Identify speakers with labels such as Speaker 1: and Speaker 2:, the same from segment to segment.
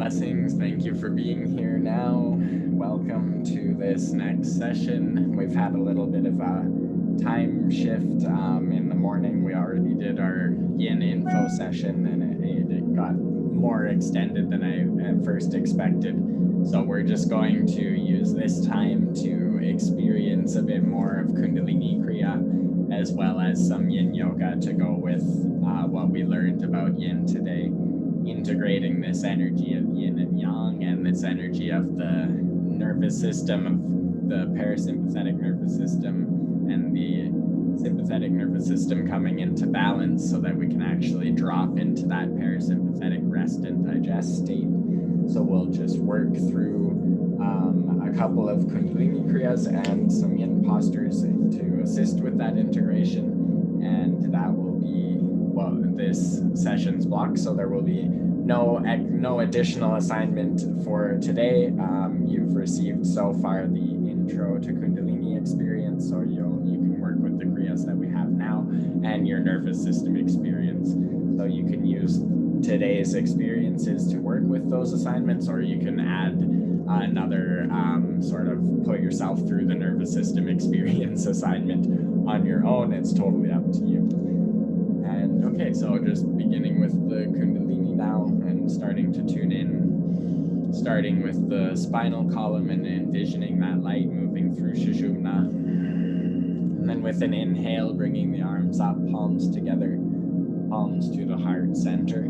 Speaker 1: Blessings. Thank you for being here now. Welcome to this next session. We've had a little bit of a time shift in the morning. We already did our yin info session and it got more extended than I at first expected. So we're just going to use this time to experience a bit more of Kundalini Kriya as well as some yin yoga to go with what we learned about yin today. Integrating this energy of yin and yang and this energy of the nervous system, of the parasympathetic nervous system and the sympathetic nervous system coming into balance so that we can actually drop into that parasympathetic rest and digest state. So we'll just work through a couple of Kundalini Kriyas and some yin postures to assist with that integration, and that will be this session's block, so there will be no additional assignment for today. You've received so far the intro to Kundalini experience, so you can work with the Kriyas that we have now and your nervous system experience. So you can use today's experiences to work with those assignments, or you can add another sort of put yourself through the nervous system experience assignment on your own. It's totally up to you. And okay, so just beginning with the Kundalini now and starting to tune in, starting with the spinal column and envisioning that light moving through Sushumna. And then with an inhale, bringing the arms up, palms together, palms to the heart center.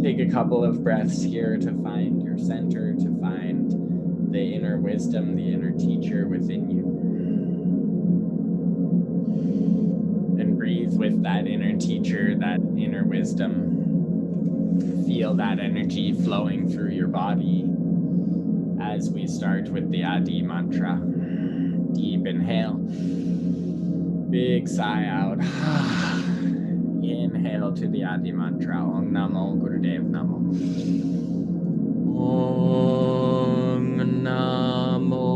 Speaker 1: Take a couple of breaths here to find your center, to find the inner wisdom, the inner teacher within you. And breathe with that inner teacher, that inner wisdom. Feel that energy flowing through your body as we start with the Adi mantra. Deep inhale, big sigh out. Inhale to the Adi mantra. Om Namo Gurudev Namo. Om Namo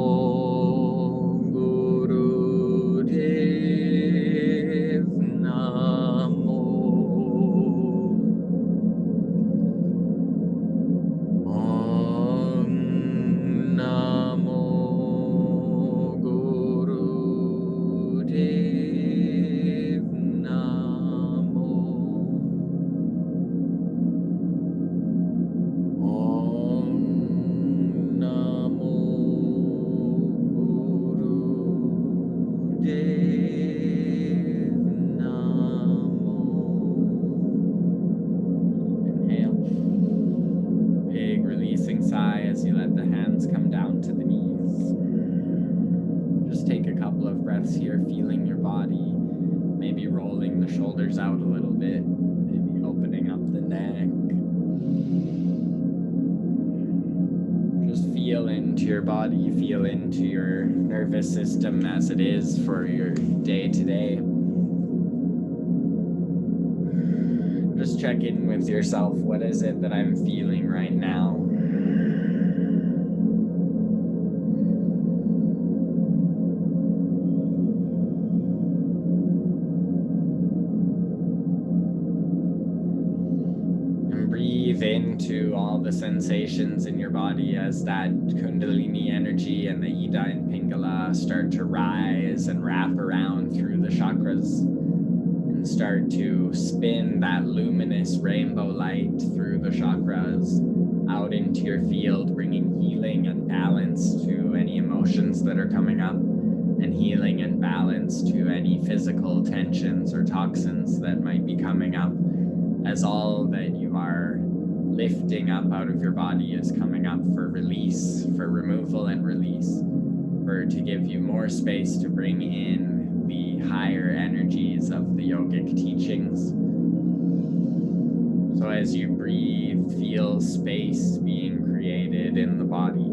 Speaker 1: Gurudev Namo. Om Namo Gurudev Namo. Om Namo Gurudev Namo. Inhale. Big releasing sigh as you let the hands come down to the knees. Just take a couple of breaths here, feeling your body, maybe rolling the shoulders out a little bit, maybe opening up the neck. Just feel into your body, feel into your nervous system as it is for your day-to-day. Just check in with yourself. What is it that I'm feeling right now? And breathe into all the sensations in your body as that Kundalini energy and the Ida and Pingala start to rise and wrap around through the chakras. Start to spin that luminous rainbow light through the chakras out into your field, bringing healing and balance to any emotions that are coming up, and healing and balance to any physical tensions or toxins that might be coming up, as all that you are lifting up out of your body is coming up for release, for removal and release, to give you more space to bring in the higher energies of the yogic teachings. So as you breathe, feel space being created in the body.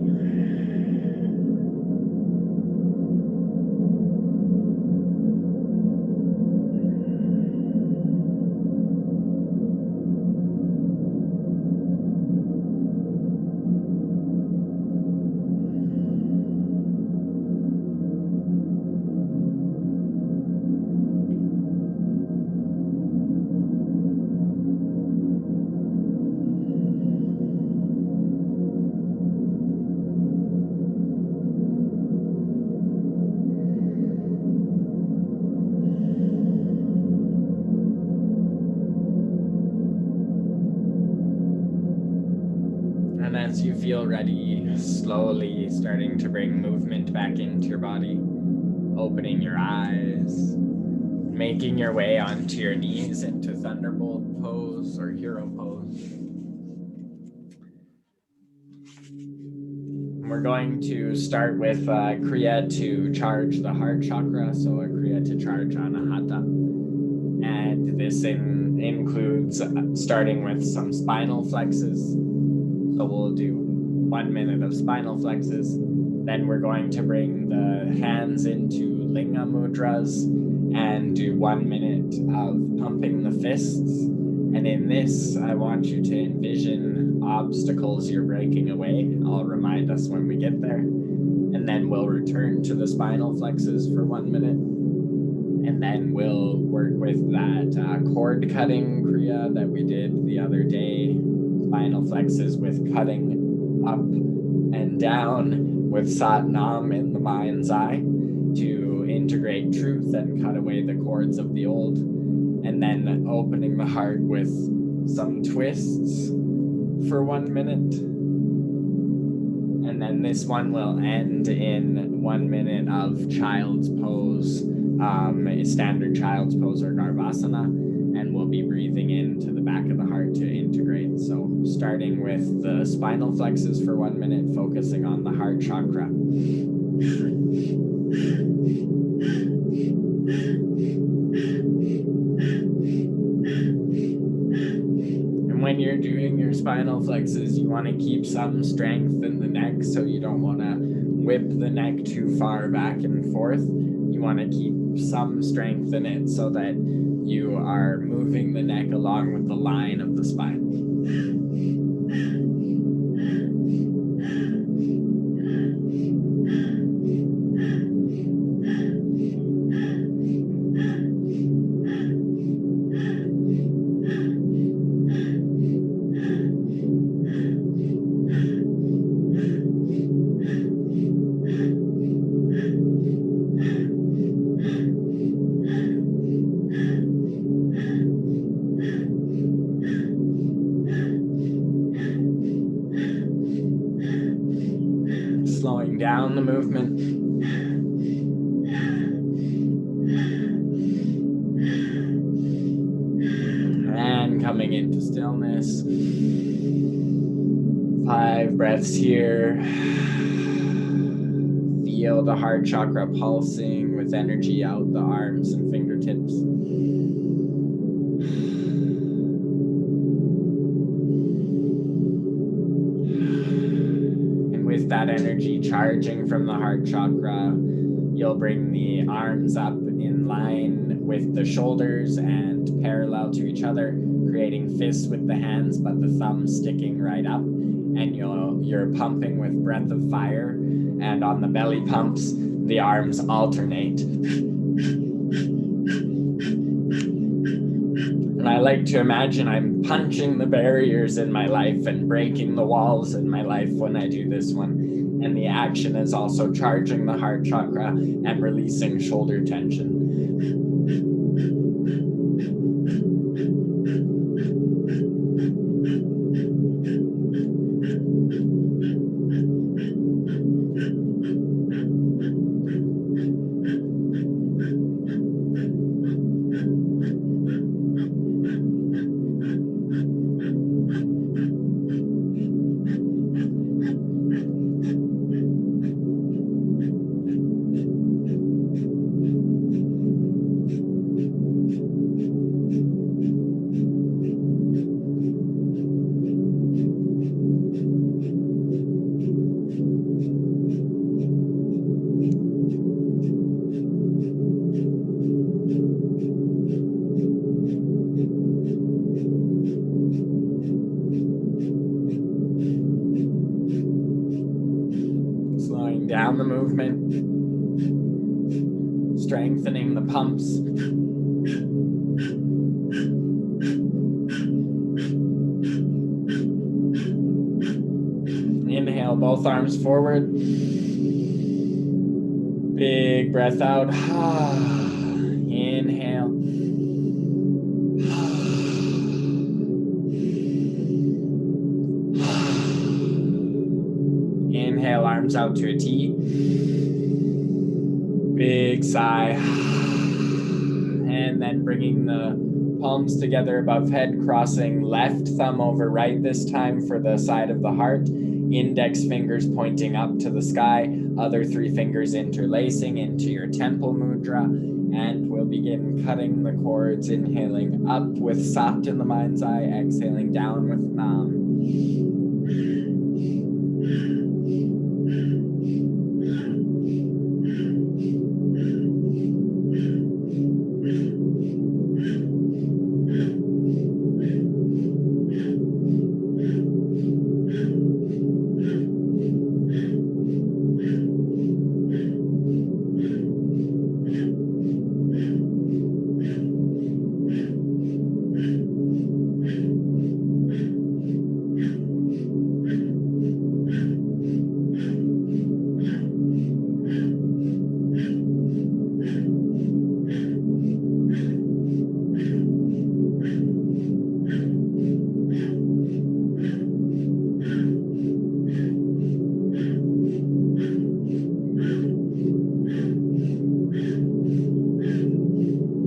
Speaker 1: as you feel ready, slowly starting to bring movement back into your body, opening your eyes, making your way onto your knees into Thunderbolt pose or Hero pose. We're going to start with Kriya to charge the heart chakra, so a Kriya to charge Anahata. And this includes starting with some spinal flexes. So we'll do 1 minute of spinal flexes. Then we're going to bring the hands into Linga mudras and do 1 minute of pumping the fists. And in this, I want you to envision obstacles you're breaking away. I'll remind us when we get there. And then we'll return to the spinal flexes for 1 minute. And then we'll work with that cord cutting Kriya that we did the other day. Spinal flexes with cutting up and down with Sat Nam in the mind's eye to integrate truth and cut away the cords of the old. And then opening the heart with some twists for 1 minute. And then this one will end in 1 minute of child's pose, standard child's pose or Garvasana, and we'll be breathing into the back of the heart to integrate. So starting with the spinal flexes for 1 minute, focusing on the heart chakra. When you're doing your spinal flexes, you want to keep some strength in the neck, so you don't want to whip the neck too far back and forth. You want to keep some strength in it so that you are moving the neck along with the line of the spine. Slowing down the movement. And coming into stillness. 5 breaths here. Feel the heart chakra pulsing with energy out the arms and fingertips. With that energy charging from the heart chakra, you'll bring the arms up in line with the shoulders and parallel to each other, creating fists with the hands, but the thumbs sticking right up. And you're pumping with breath of fire. And on the belly pumps, the arms alternate. And I like to imagine I'm punching the barriers in my life and breaking the walls in my life when I do this one. And the action is also charging the heart chakra and releasing shoulder tension. Down the movement, strengthening the pumps. Inhale, both arms forward. Big breath out. Inhale. arms out to a T. Big sigh. And then bringing the palms together above head, crossing left thumb over right this time for the side of the heart. Index fingers pointing up to the sky, other 3 fingers interlacing into your temple mudra. And we'll begin cutting the cords, inhaling up with Sat in the mind's eye, exhaling down with Nam.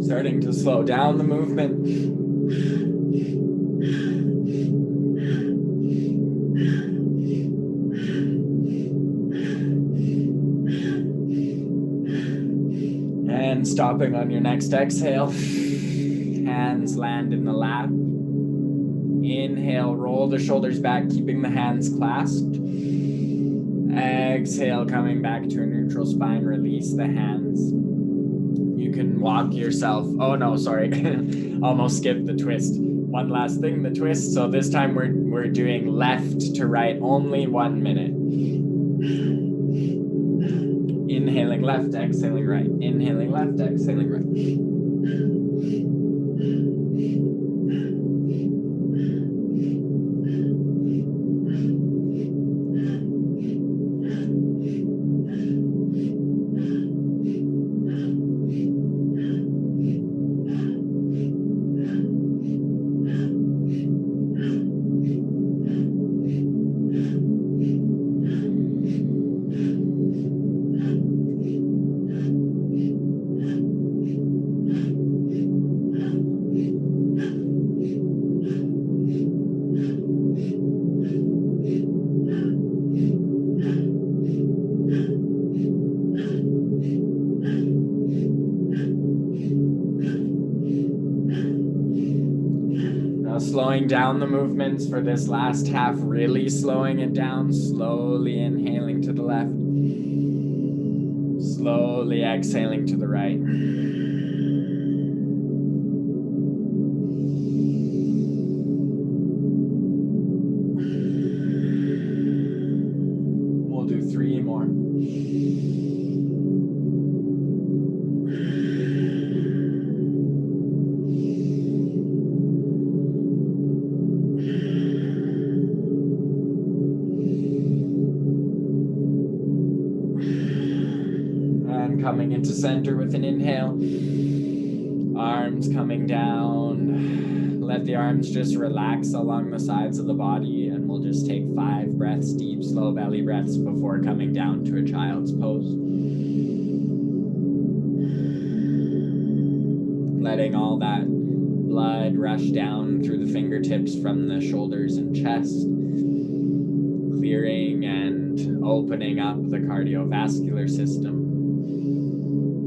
Speaker 1: Starting to slow down the movement. And stopping on your next exhale. Hands land in the lap. Inhale, roll the shoulders back, keeping the hands clasped. Exhale, coming back to a neutral spine, release the hands. You can walk yourself. Oh no, sorry. Almost skipped the twist. One last thing, the twist. So this time we're doing left to right, only 1 minute. Inhaling left, exhaling right. Inhaling left, exhaling right. Slowing down the movements for this last half, really slowing it down, slowly inhaling to the left, slowly exhaling to the right. We'll do 3 more. Coming into center with an inhale. Arms coming down. Let the arms just relax along the sides of the body, and we'll just take 5 breaths, deep, slow belly breaths before coming down to a child's pose. Letting all that blood rush down through the fingertips from the shoulders and chest. Clearing and opening up the cardiovascular system.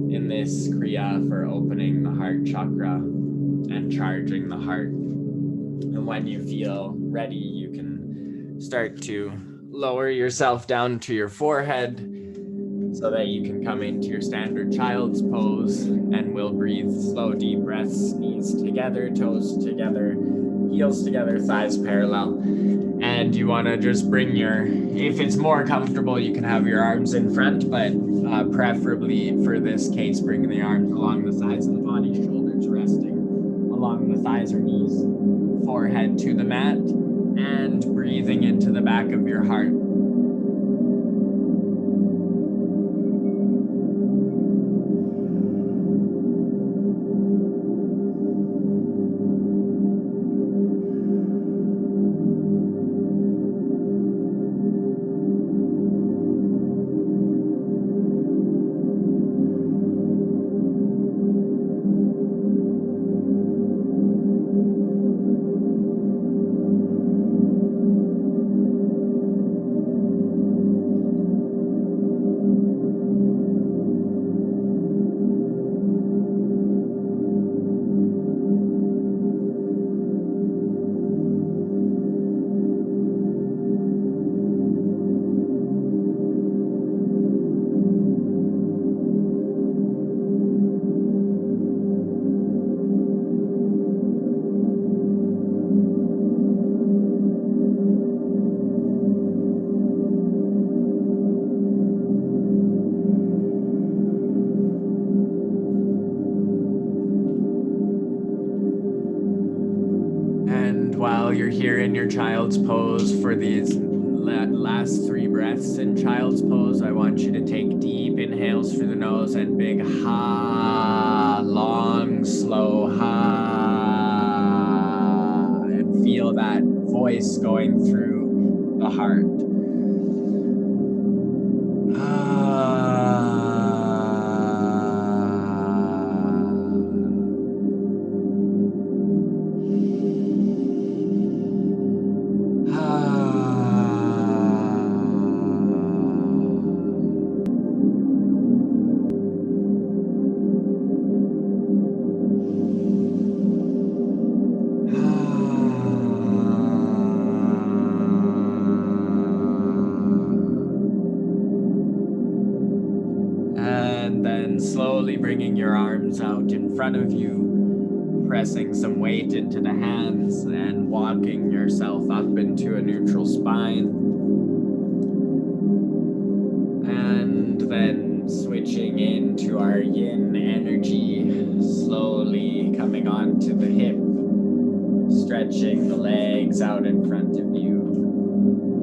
Speaker 1: In this Kriya for opening the heart chakra and charging the heart. And when you feel ready, you can start to lower yourself down to your forehead so that you can come into your standard child's pose, and we'll breathe slow, deep breaths, knees together, toes together, heels together, thighs parallel. And you want to just bring if it's more comfortable, you can have your arms in front, but preferably for this case, bring the arms along the sides of the body, shoulders resting along the thighs or knees, forehead to the mat, and breathing into the back of your heart. while you're here in your child's pose for these last 3 breaths in child's pose, I want you to take deep inhales through the nose and big ha, long, slow ha, and feel that voice going through the heart. And then slowly bringing your arms out in front of you, pressing some weight into the hands and walking yourself up into a neutral spine. And then switching into our yin energy, slowly coming onto the hip, stretching the legs out in front of you,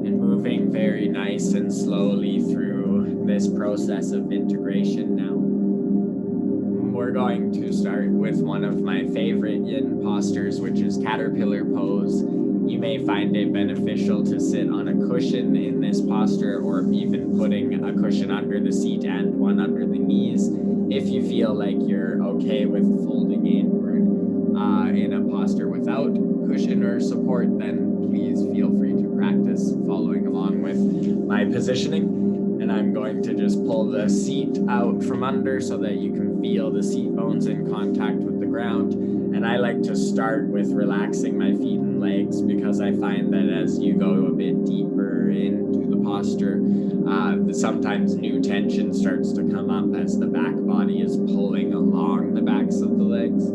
Speaker 1: and moving very nice and slowly through this process of integration now. We're going to start with one of my favorite yin postures, which is caterpillar pose. You may find it beneficial to sit on a cushion in this posture, or even putting a cushion under the seat and one under the knees. If you feel like you're okay with folding inward in a posture without cushion or support, then please feel free to practice following along with my positioning. And I'm going to just pull the seat out from under so that you can feel the seat bones in contact with the ground. And I like to start with relaxing my feet and legs, because I find that as you go a bit deeper into the posture, sometimes new tension starts to come up as the back body is pulling along the backs of the legs.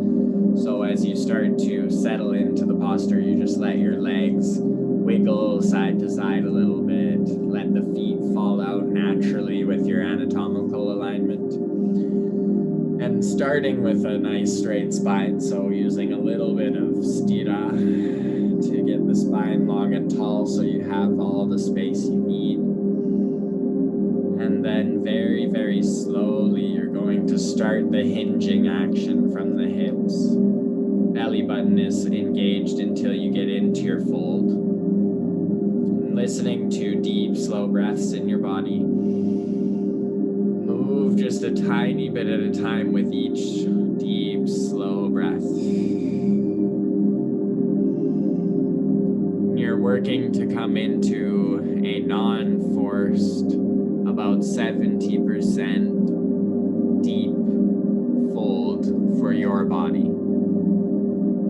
Speaker 1: So as you start to settle into the posture, you just let your legs wiggle side to side a little bit. Let the feet fall out naturally with your anatomical alignment. And starting with a nice straight spine, so using a little bit of stira to get the spine long and tall so you have all the space you need. And then very, very slowly, you're going to start the hinging action from the hips. Belly button is engaged until you get into your fold. And listening to deep, slow breaths in your body. Move just a tiny bit at a time with each deep, slow breath. You're working to come into a non-forced, about 70% deep fold for your body.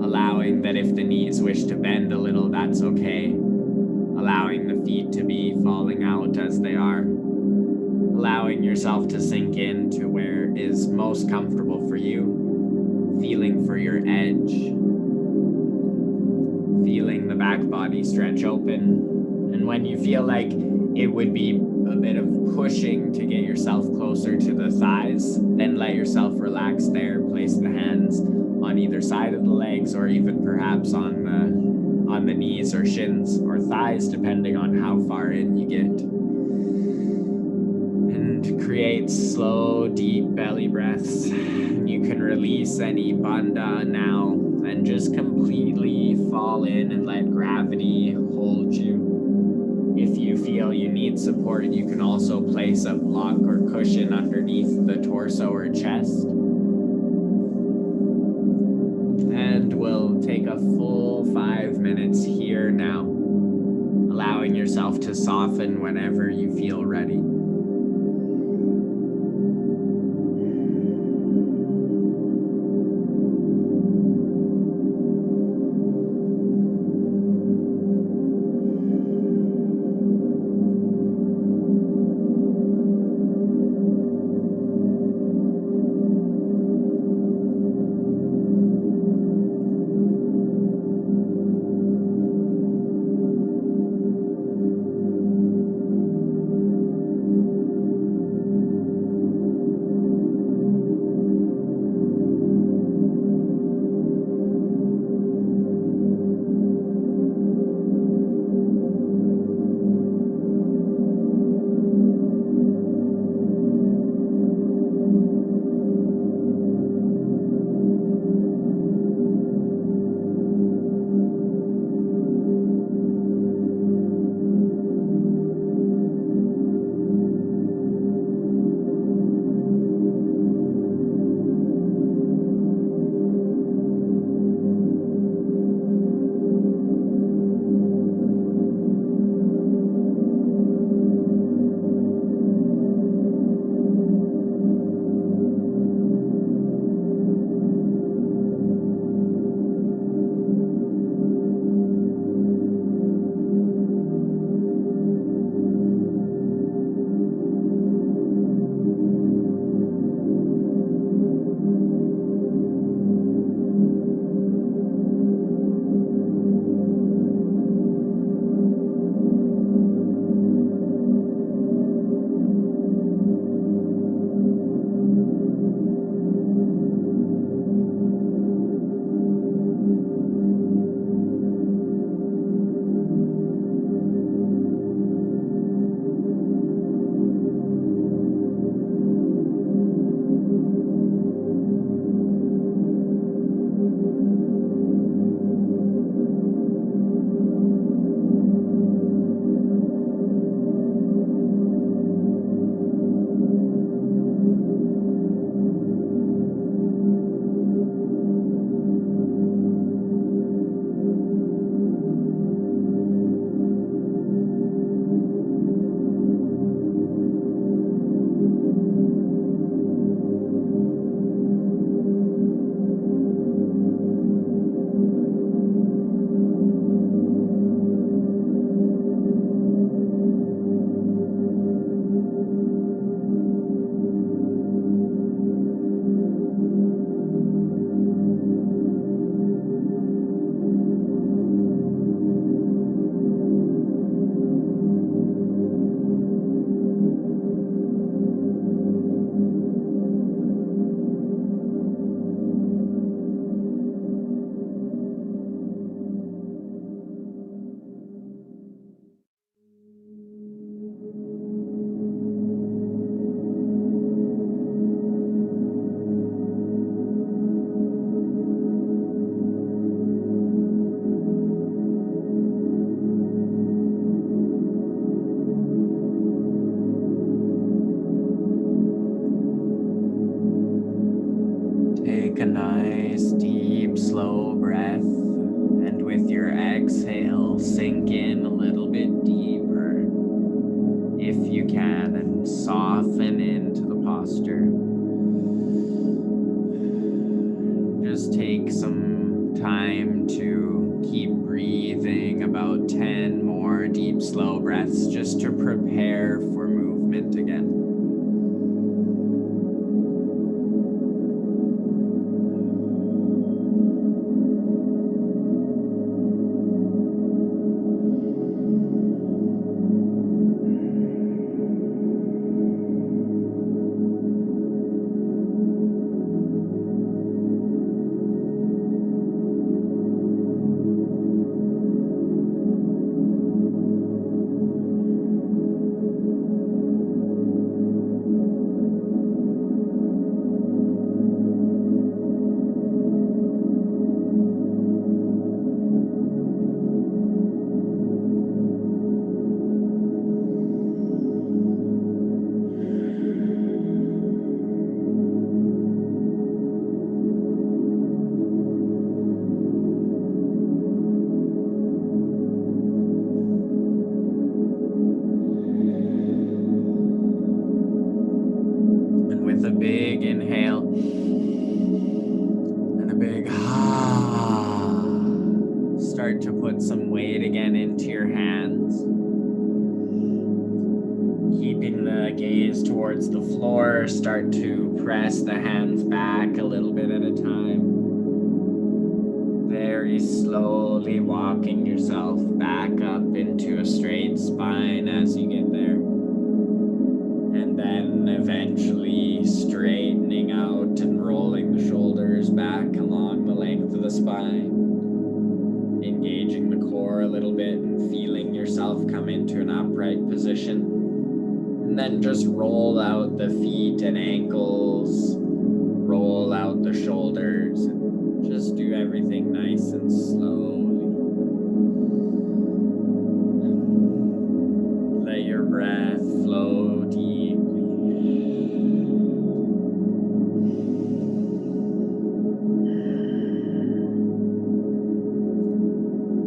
Speaker 1: Allowing that if the knees wish to bend a little, that's okay. Allowing the feet to be falling out as they are. Allowing yourself to sink into where is most comfortable for you. Feeling for your edge. Feeling the back body stretch open. And when you feel like it would be a bit of pushing to get yourself closer to the thighs, then let yourself relax there. Place the hands on either side of the legs, or even perhaps on the knees or shins or thighs, depending on how far in you get. And create slow, deep belly breaths. You can release any bandha now and just completely fall in and let gravity hold you. If you feel you need support, you can also place a block or cushion underneath the torso or chest. And we'll take a full 5 minutes here now, allowing yourself to soften whenever you feel ready. slow breath, and with your exhale, sink in a little bit deeper, if you can, and soften into the posture. Just take some time to keep breathing, about 10 more deep, slow breaths, just to prepare for movement again. With a big inhale and a big start to put some weight again into your hands, keeping the gaze towards the floor. Start to press the hands back a little bit at a time, very slowly walking yourself back up into a straight spine as you get there. And then eventually straightening out and rolling the shoulders back along the length of the spine, engaging the core a little bit and feeling yourself come into an upright position. And then just roll out the feet and ankles, roll out the shoulders, and just do everything nice and slowly. Let your breath flow deeply.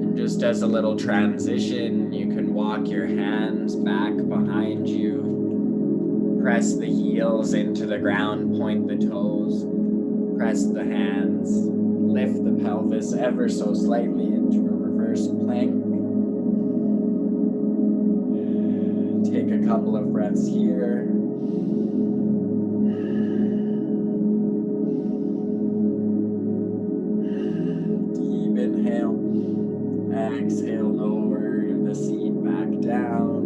Speaker 1: And just as a little transition, you can walk your hands back behind you. Press the heels into the ground, point the toes, press the hands, lift the pelvis ever so slightly into a reverse plank. Take a couple of breaths here. Deep inhale. Exhale, lower the seat back down.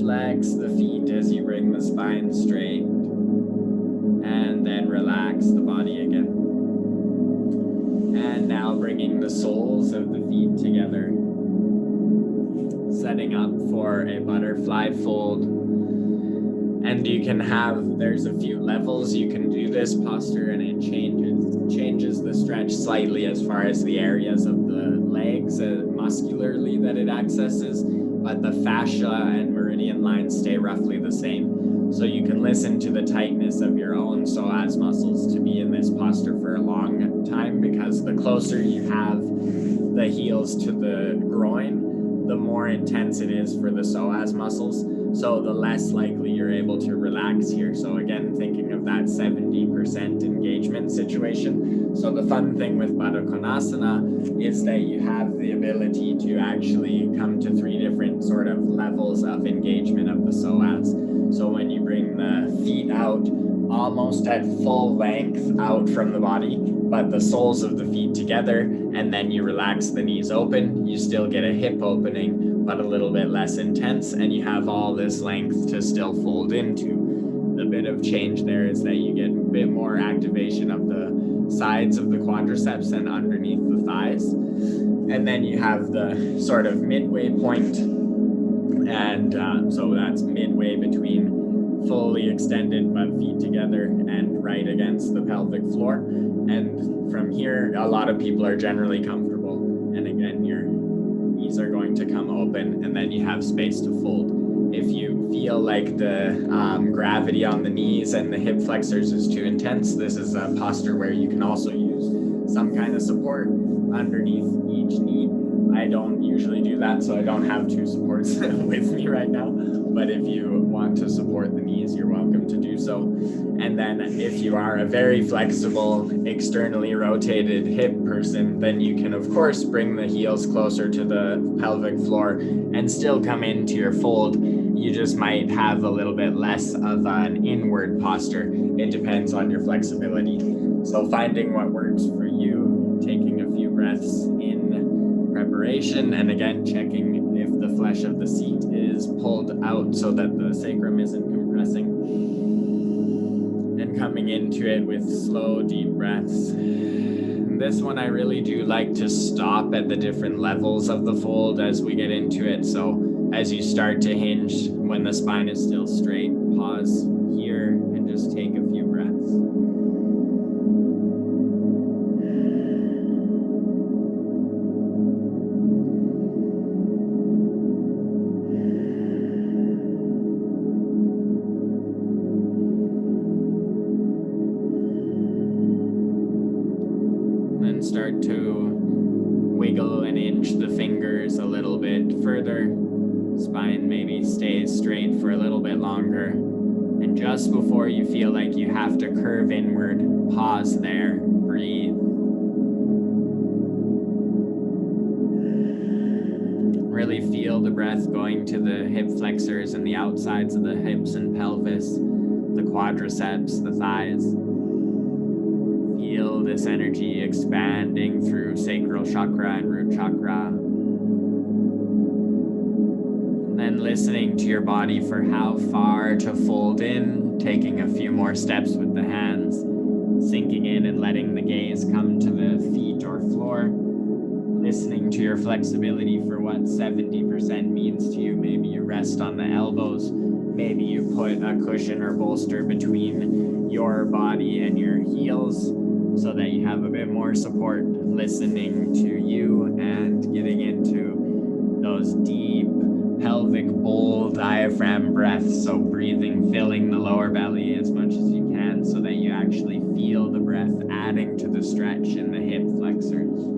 Speaker 1: Flex the feet as you bring the spine straight. And then relax the body again. And now bringing the soles of the feet together. Setting up for a butterfly fold. And you can have, there's a few levels you can do this posture, and it changes the stretch slightly as far as the areas of the legs muscularly that it accesses, but the fascia and meridian lines stay roughly the same. So you can listen to the tightness of your own psoas muscles to be in this posture for a long time, because the closer you have the heels to the groin, the more intense it is for the psoas muscles. So the less likely you're able to relax here. So again, thinking of that 70% engagement situation. So the fun thing with Baddha Konasana is that you have the ability to actually come to 3 different sort of levels of engagement of the psoas. So when you bring the feet out almost at full length out from the body, but the soles of the feet together, and then you relax the knees open, you still get a hip opening, but a little bit less intense, and you have all this length to still fold into. The bit of change there is that you get a bit more activation of the sides of the quadriceps and underneath the thighs. And then you have the sort of midway point, and so that's midway between fully extended but feet together and right against the pelvic floor. And from here, a lot of people are generally comfortable. And again, your knees are going to come open, and then you have space to fold. If you feel like the gravity on the knees and the hip flexors is too intense, this is a posture where you can also use some kind of support underneath each knee. I don't usually do that, so I don't have two supports with me right now. But if you want to support the knees, you're welcome to do so. And then if you are a very flexible, externally rotated hip person, then you can, of course, bring the heels closer to the pelvic floor and still come into your fold. You just might have a little bit less of an inward posture. It depends on your flexibility. So finding what works for you, taking a few breaths in preparation, and again, checking if the flesh of the seat is pulled out so that the sacrum isn't compressing. And coming into it with slow, deep breaths. And this one I really do like to stop at the different levels of the fold as we get into it. So as you start to hinge, when the spine is still straight, pause here and just take a few breaths. Then start to wiggle and inch the fingers a little bit further. Spine maybe stays straight for a little bit longer. And just before you feel like you have to curve inward, pause there, breathe. Really feel the breath going to the hip flexors and the outsides of the hips and pelvis, the quadriceps, the thighs. Feel this energy expanding through sacral chakra and root chakra. And then listening to your body for how far to fold in, taking a few more steps with the hands, sinking in and letting the gaze come to the feet or floor. Listening to your flexibility for what 70% means to you. Maybe you rest on the elbows. Maybe you put a cushion or bolster between your body and your heels so that you have a bit more support. Listening to you and getting into those deep pelvic bowl diaphragm breaths. So breathing, filling the lower belly as much as you can so that you actually feel the breath adding to the stretch in the hip flexors.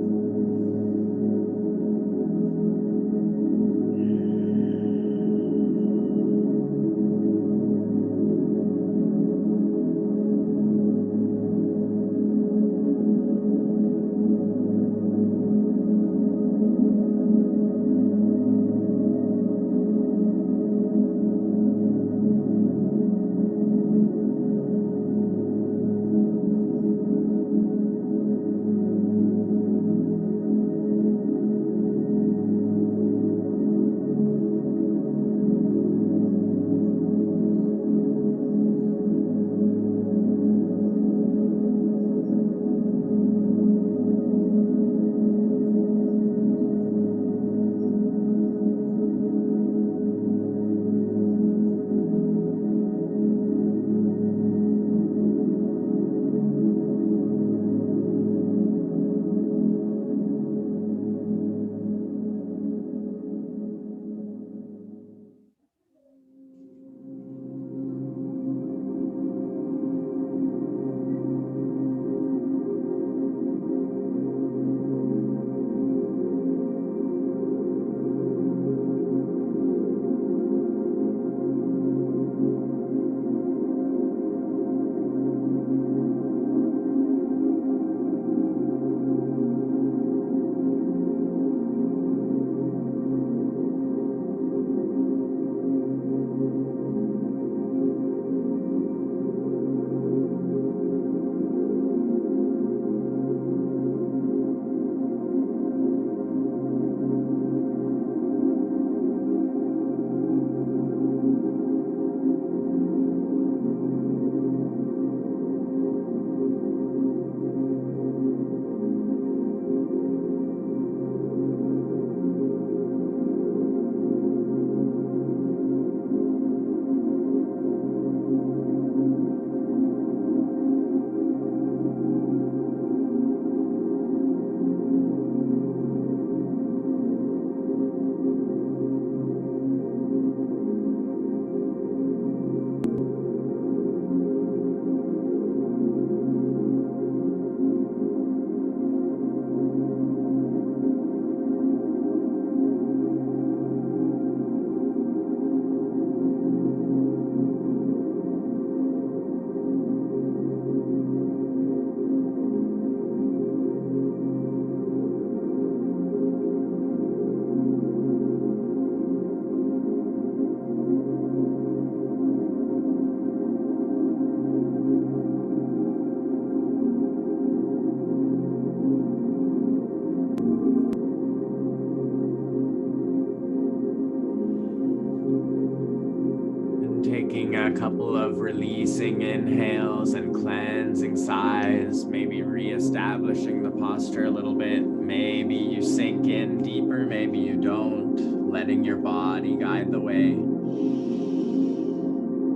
Speaker 1: couple of releasing inhales and cleansing sighs, maybe reestablishing the posture a little bit. Maybe you sink in deeper, maybe you don't, letting your body guide the way.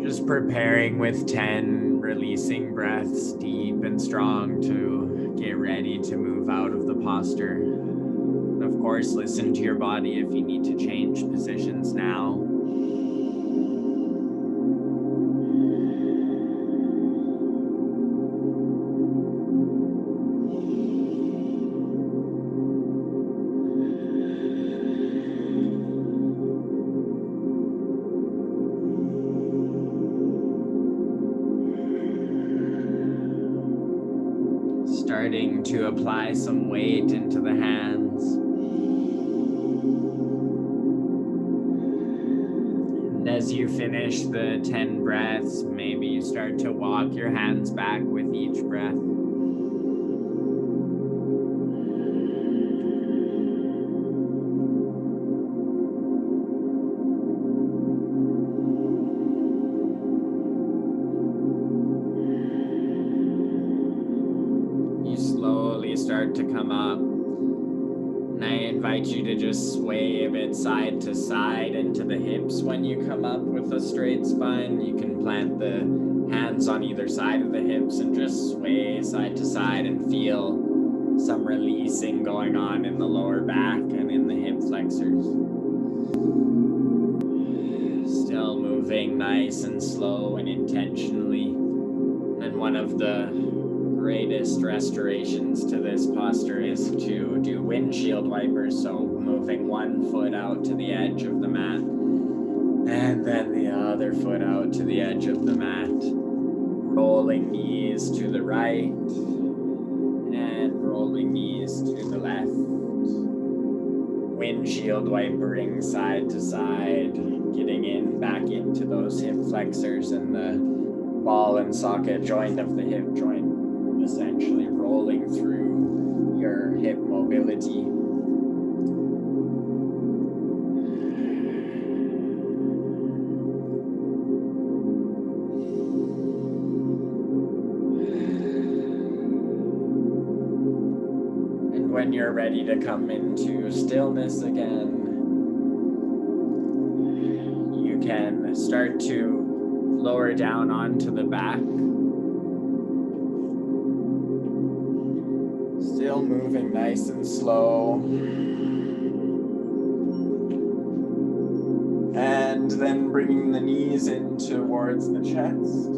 Speaker 1: Just preparing with 10 releasing breaths, deep and strong, to get ready to move out of the posture. And of course, listen to your body if you need to change positions now. Starting to apply some weight into the hands. And as you finish the 10 breaths, maybe you start to walk your hands back with each breath. Start to come up, and I invite you to just sway a bit side to side into the hips when you come up with a straight spine. You can plant the hands on either side of the hips and just sway side to side and feel some releasing going on in the lower back and in the hip flexors. Still moving nice and slow and intentionally. And one of the greatest restorations to this posture is to do windshield wipers, so moving one foot out to the edge of the mat and then the other foot out to the edge of the mat, rolling knees to the right and rolling knees to the left, windshield wipering side to side, getting in back into those hip flexors and the ball and socket joint of the hip joint, essentially rolling through your hip mobility. And when you're ready to come into stillness again, you can start to lower down onto the back. Still moving nice and slow. And then bringing the knees in towards the chest.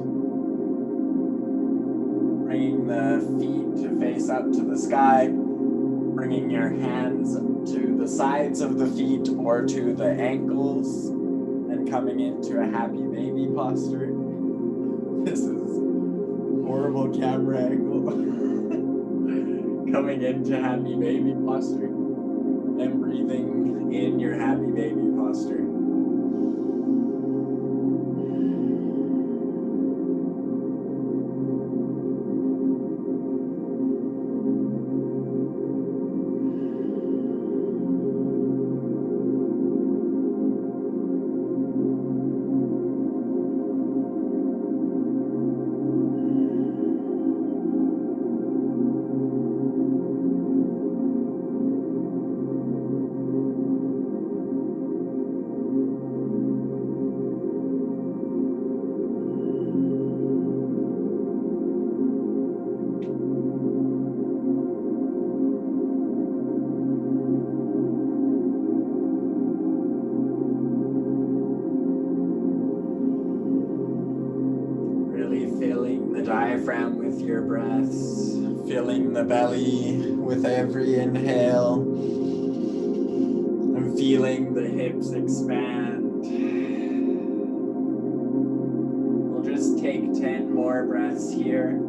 Speaker 1: Bringing the feet to face up to the sky. Bringing your hands to the sides of the feet or to the ankles. And coming into a happy baby posture. This is horrible camera angle. Coming into happy baby posture and breathing in your happy baby posture. Diaphragm with your breaths, filling the belly with every inhale, and feeling the hips expand. We'll just take 10 more breaths here.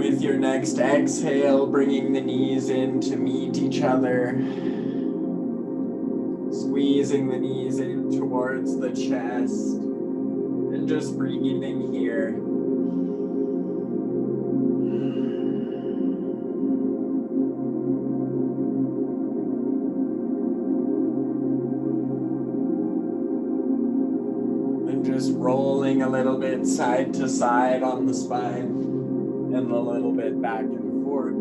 Speaker 1: With your next exhale, bringing the knees in to meet each other. Squeezing the knees in towards the chest. And just breathing here. And just rolling a little bit side to side on the spine. And a little bit back and forth.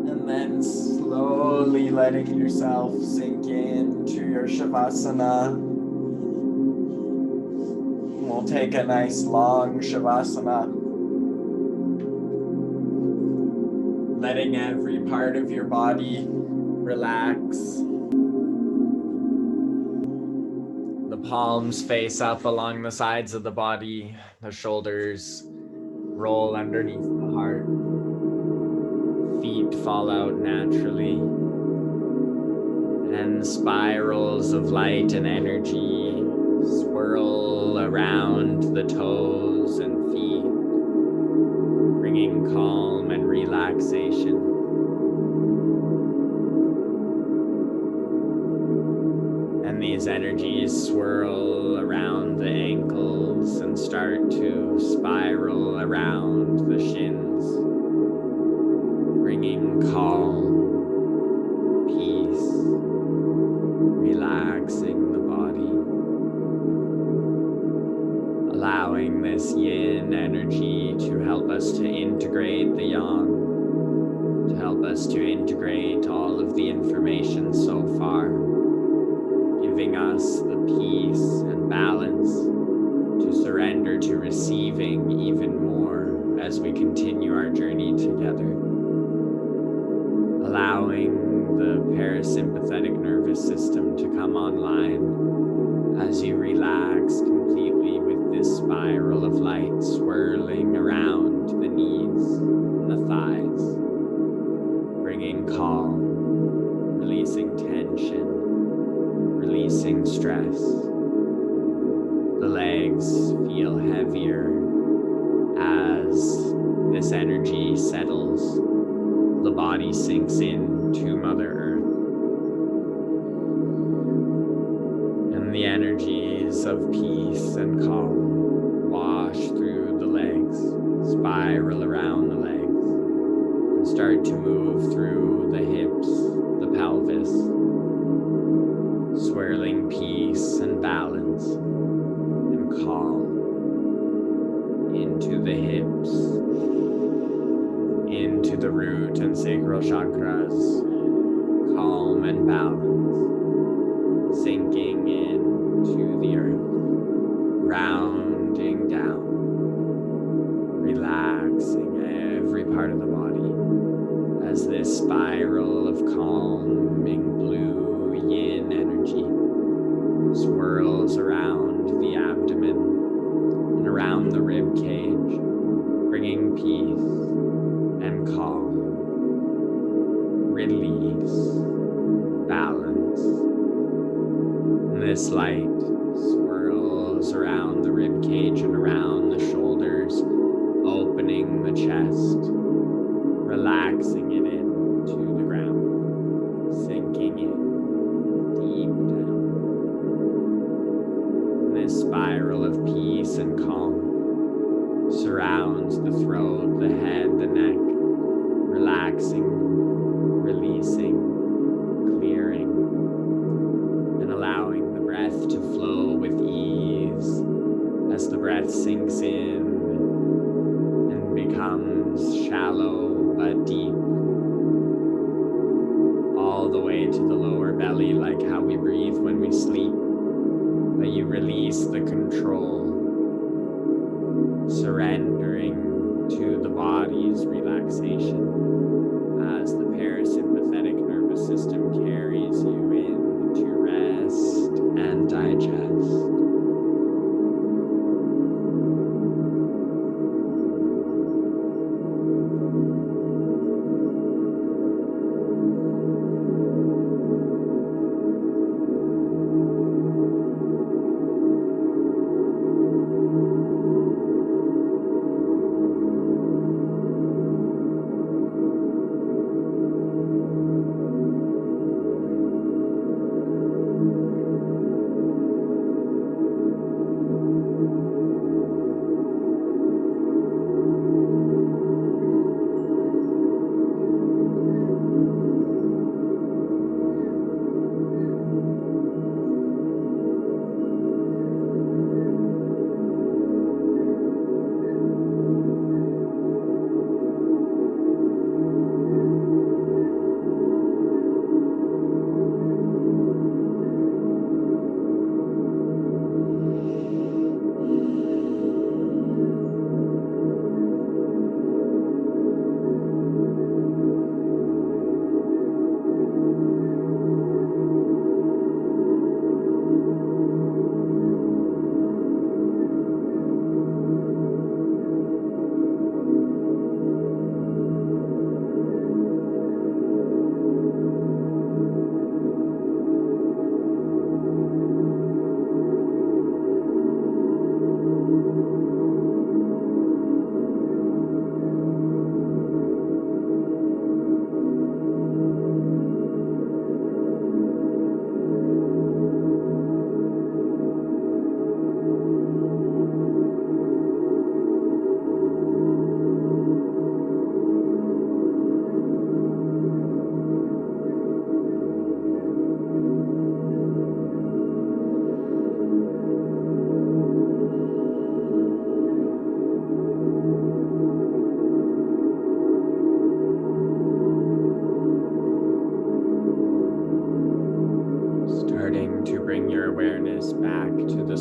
Speaker 1: And then slowly letting yourself sink into your Shavasana. We'll take a nice long Shavasana. Letting every part of your body relax. The palms face up along the sides of the body. The shoulders roll underneath the heart. Feet fall out naturally. And spirals of light and energy swirl around the toes and feet, bringing calm and relaxation. And these energies swirl around the ankles and start to spiral around the shins, bringing calm, peace, relaxing the body, allowing this yin energy to help us to integrate the yang, to help us to integrate all of the information so far, giving us the peace and balance to surrender to receiving even more as we continue our journey together. Allowing the parasympathetic nervous system to come online as you relax completely with this spiral of light swirling around the knees and the thighs, bringing calm, releasing tension, releasing stress. The legs feel heavier as this energy settles. The body sinks in to Mother Earth. And the energies of peace and calm wash through the legs, spiral around the legs, and start to move through the hips, the pelvis, swirling peace and balance and calm into the hips, into the root and sacral chakras, calm and balance, sinking into the earth, rounding down, relaxing every part of the body as this spiral of calming blue yin energy swirls around the abdomen and around the rib cage, bringing peace and calm, release, balance. And this light swirls around the rib cage and around the shoulders, opening the chest, relaxing it into the ground, sinking in deep down. And this spiral of peace and calm surrounds the throat, the head, the neck, relaxing, releasing, clearing, and allowing the breath to flow with ease as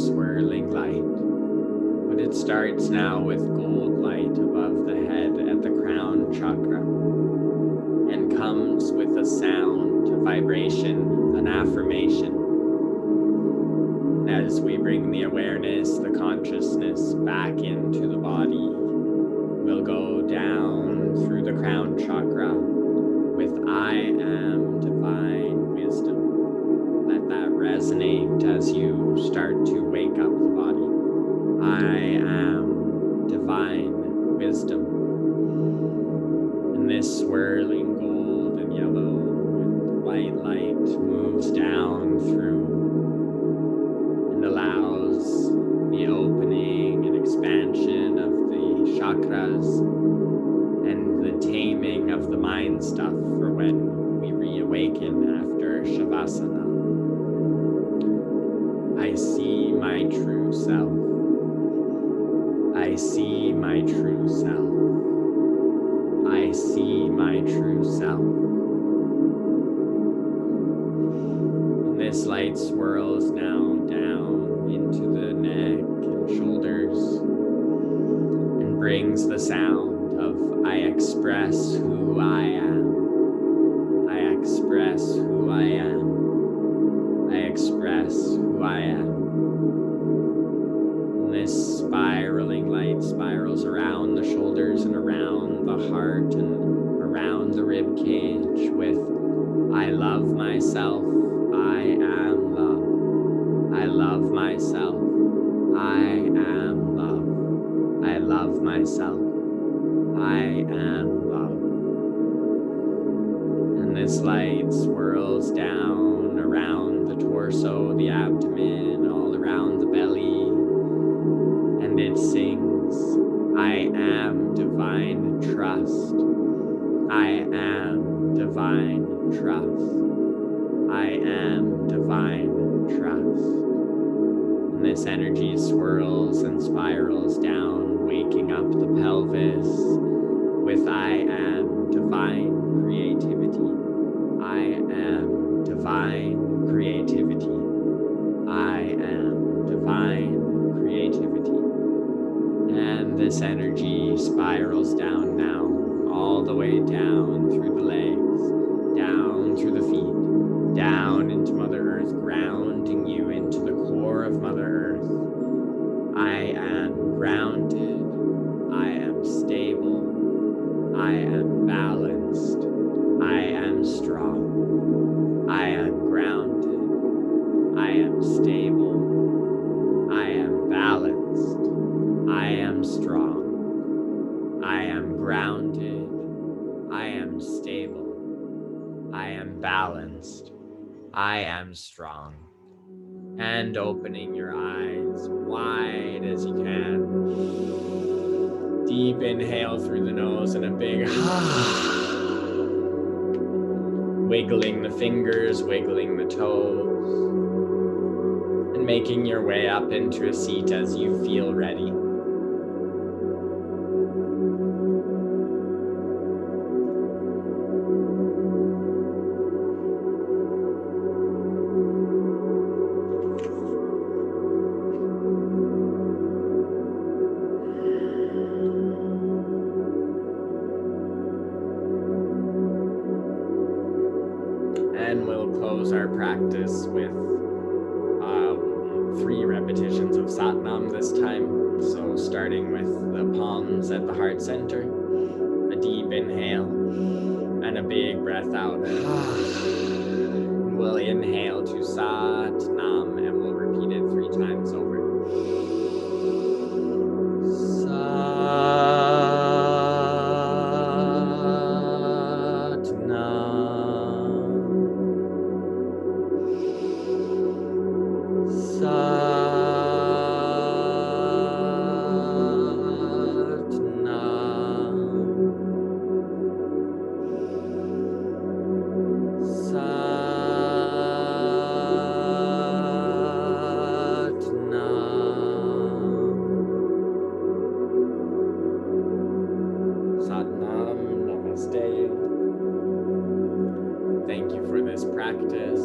Speaker 1: swirling light. But it starts now with gold light above the head at the crown chakra and comes with a sound, a vibration, an affirmation. And as we bring the awareness, the consciousness back into the body, we'll go down through the crown chakra with I am divine wisdom. Let that resonate as you start to wake up the body. I am divine wisdom. And this swirling gold and yellow with white light moves down through and allows the opening and expansion of the chakras and the taming of the mind stuff for when we reawaken after Shavasana. I see my true self. I see my true self. I see my true self. And this light swirls now down into the neck and shoulders and brings the sound of I express who I am. I express who I am. I express who I am. And this spiraling light spirals around the shoulders and around the heart and around the rib cage with I love myself. I am love. I love myself. I am love. I love myself. I am love. And this light swirls down around the torso, the abdomen, all around the belly. And it sings, I am divine trust. I am divine trust. I am divine trust. And this energy swirls and spirals down, waking up the pelvis with I am divine creativity. I am divine creativity. I am divine creativity. And this energy spirals down now, all the way down through the legs, down through the feet, down into Mother Earth, grounding you into the core of Mother Earth. I am grounded. I am stable. I am balanced. I am strong. I am grounded. I am stable. I am balanced. I am strong. I am grounded. I am stable. I am balanced. I am strong. And opening your eyes wide as you can. Deep inhale through the nose and a big wiggling the fingers, wiggling the toes, and making your way up into a seat as you feel ready. And we'll close our practice with 3 repetitions of Satnam this time. So starting with the palms at the heart center, a deep inhale and a big breath out. We'll inhale to Satnam and we'll repeat it 3 times over. Satnam, namaste. Thank you for this practice.